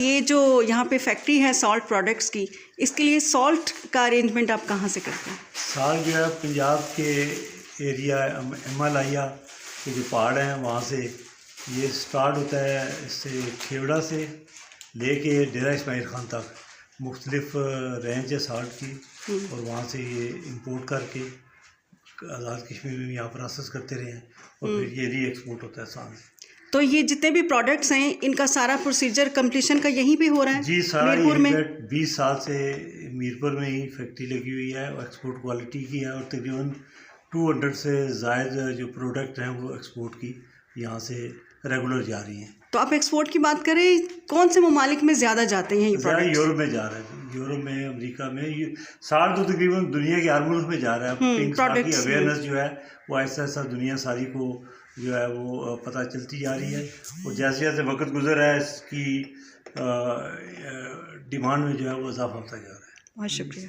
ये जो यहाँ पे फैक्ट्री है सॉल्ट प्रोडक्ट्स की, इसके लिए सॉल्ट का अरेंजमेंट आप कहाँ से करते हैं? साल जो है पंजाब के एरिया हिमालया के जो पहाड़ हैं वहाँ से ये स्टार्ट होता है, इससे खेवड़ा से लेके डेरा इस्माइल खान तक मुख्तलिफ रेंज है साल्ट की, और वहाँ से ये इंपोर्ट करके आज़ाद कश्मीर में यहाँ प्रोसेस करते रहे हैं और फिर ये री एक्सपोर्ट होता है सामने। तो ये जितने भी प्रोडक्ट्स हैं इनका सारा प्रोसीजर कंप्लीशन का यहीं पे हो रहा है? जी, सारा मीरपुर में 20 साल से मीरपुर में ही फैक्ट्री लगी हुई है और एक्सपोर्ट क्वालिटी की है, और तकरीबन 200 से ज़ायद जो प्रोडक्ट हैं वो एक्सपोर्ट की यहाँ से रेगुलर जा रही हैं। तो आप एक्सपोर्ट की बात करें, कौन से ममालिक में ज़्यादा जाते हैं ये प्रोडक्ट्स? यूरोप में जा रहा है, यूरोप में, अमेरिका में, ये साल तो तकरीबन दुनिया के हर मुल्क में जा रहा है। पिंक साल की अवेयरनेस जो है वो ऐसा ऐसा दुनिया सारी को जो है वो पता चलती जा रही है, और जैसे जैसे वक्त गुजर रहा है इसकी डिमांड में जो है वो इजाफा होता जा रहा है। बहुत शुक्रिया।